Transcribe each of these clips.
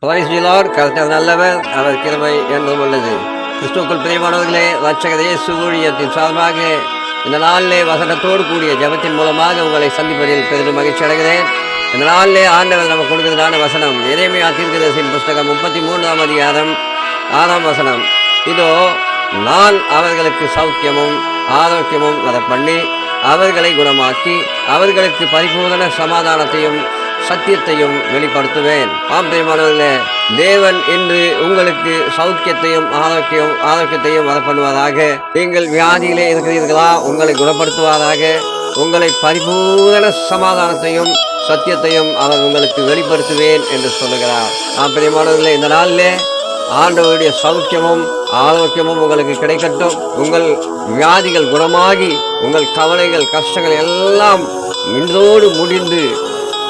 Praise the Lord, கர்த்தர் நல்லவர், அவர் கிருபை என்றும் உள்ளது. கிறிஸ்துவுக்குள் பிரியமானவர்களே, இரட்சகர் இயேசு ஊழியத்தின் சார்பாக இந்த நாளிலே வசனத்தோடு கூடிய ஜெபத்தின் மூலமாக உங்களை சந்திப்பதில் பெரிதும் மகிழ்ச்சி அடைகிறேன். இந்த நாளிலே ஆண்டவர் நமக்கு கொடுக்கிறதான வசனம் எரேமியா தீர்க்கதரிசியின் புஸ்தகம் 33ஆம் அதிகாரம் 6ஆம் வசனம். இதோ நான் அவர்களுக்கு சௌக்கியமும் ஆரோக்கியமும் வரப்பண்ணி அவர்களை குணமாக்கி அவர்களுக்கு பரிபூரண சமாதானத்தையும் சத்தியத்தையும் வெளிப்படுத்துவேன். பிரியமானவர்களே, தேவன் இன்று உங்களுக்கு சௌக்கியத்தையும் ஆரோக்கியத்தையும் வரப்பண்ணுவதாக. நீங்கள் வியாதியிலே இருக்கிறீர்களா, உங்களை குணப்படுத்துவதாக. உங்களை பரிபூரண சமாதானத்தையும் சத்தியத்தையும் அவர் உங்களுக்கு வெளிப்படுத்துவேன் என்று சொல்லுகிறார். பிரியமானவர்களே, இந்த நாளிலே ஆண்டவருடைய சௌக்கியமும் ஆரோக்கியமும் உங்களுக்கு கிடைக்கட்டும். உங்கள் வியாதிகள் குணமாகி உங்கள் கவலைகள் கஷ்டங்கள் எல்லாம் இன்றோடு முடிந்து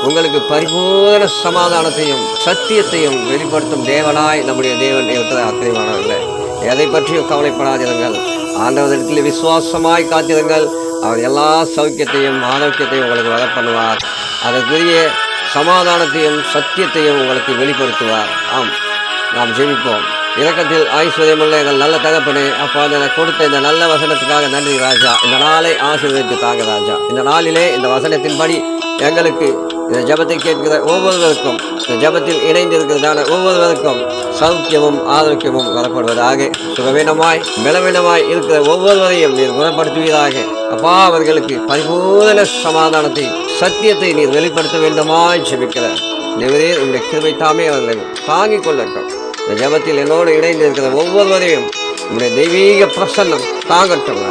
உங்களுக்கு பரிபூரண சமாதானத்தையும் சத்தியத்தையும் வெளிப்படுத்தும் தேவனாய் நம்முடைய தேவன் இருக்கிறார். பிரியமானவர்களே, எதை பற்றியும் கவலைப்படாதிருங்கள். ஆண்டவரிடத்தில் விசுவாசமாய் காத்திருங்கள். அவர் எல்லா சௌக்கியத்தையும் ஆரோக்கியத்தையும் உங்களுக்கு வர பண்ணுவார். அதற்குரிய சமாதானத்தையும் சத்தியத்தையும் உங்களுக்கு வெளிப்படுத்துவார். நாம் ஜெபிப்போம். இரக்கத்தில் ஐஸ்வர்யமுள்ள எங்கள் நல்ல தகப்பனே, அப்போ எனக்கு கொடுத்த இந்த நல்ல வசனத்துக்காக நன்றி ராஜா. இந்த நாளை ஆசீர்வதித்து தாங்க ராஜா. இந்த நாளிலே இந்த வசனத்தின்படி எங்களுக்கு இந்த ஜபத்தை கேட்கிற ஒவ்வொருவருக்கும், இந்த ஜபத்தில் இணைந்திருக்கிறதான ஒவ்வொருவருக்கும் சௌக்கியமும் ஆரோக்கியமும் வரப்படுவதாக. சுகவீனமாய் பலவீனமாய் இருக்கிற ஒவ்வொருவரையும் நீர் குணப்படுத்துவீராக. அப்பா, அவர்களுக்கு பரிபூரண சமாதானத்தை சத்தியத்தை நீர் வெளிப்படுத்த வேண்டுமாய் ஜெபிக்கிறார். தேவரே, உங்களுடைய கிருபை தாமே அவர்களை தாங்கிக் கொள்ளட்டும். இந்த ஜபத்தில் என்னோடு இணைந்து இருக்கிற ஒவ்வொருவரையும் உங்களுடைய தெய்வீக பிரசன்னம் தாங்கட்டும்.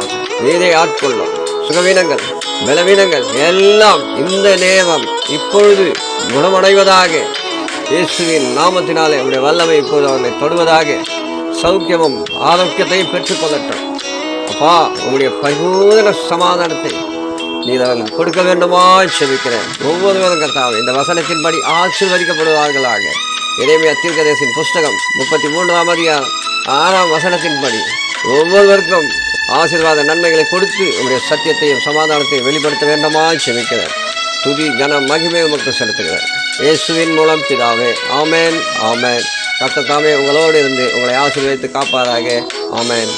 நீரே ஆட்கொள்ளும். சுகவீனங்கள் பலவீனங்கள் எல்லாம் இந்த நேரம் இப்பொழுது குணமடைவதாக. இயேசுவின் நாமத்தினாலே உங்களுடைய வல்லமை இப்பொழுது அவர்களை தொடுவதாக. சௌக்கியமும் ஆரோக்கியத்தையும் பெற்றுக்கொள்ளட்டும். அப்பா, உங்களுடைய பரிபூரண சமாதானத்தை நீர் அவர்கள் கொடுக்க வேண்டுமாய் செபிக்கிறேன். ஒவ்வொருவரும் கர்த்தாவே இந்த வசனத்தின்படி ஆசீர்வதிக்கப்படுவார்களாக. எரேமியா தீர்க்கதரிசியின் புஸ்தகம் 33ஆம் அதிகாரம் 6ஆம் வசனத்தின்படி ஒவ்வொருவருக்கும் ஆசீர்வாத நன்மைகளை கொடுத்து உங்களுடைய சத்தியத்தையும் சமாதானத்தையும் வெளிப்படுத்த வேண்டுமாய் செபிக்கிறேன். துதி கன மகிமை உமக்கு செலுத்துகிறேன். இயேசுவின் மூலம் பிதாவே, ஆமேன் ஆமேன். கர்த்தர் தாமே உங்களோடு இருந்து உங்களை ஆசீர்வதித்து காப்பாராக. ஆமேன்.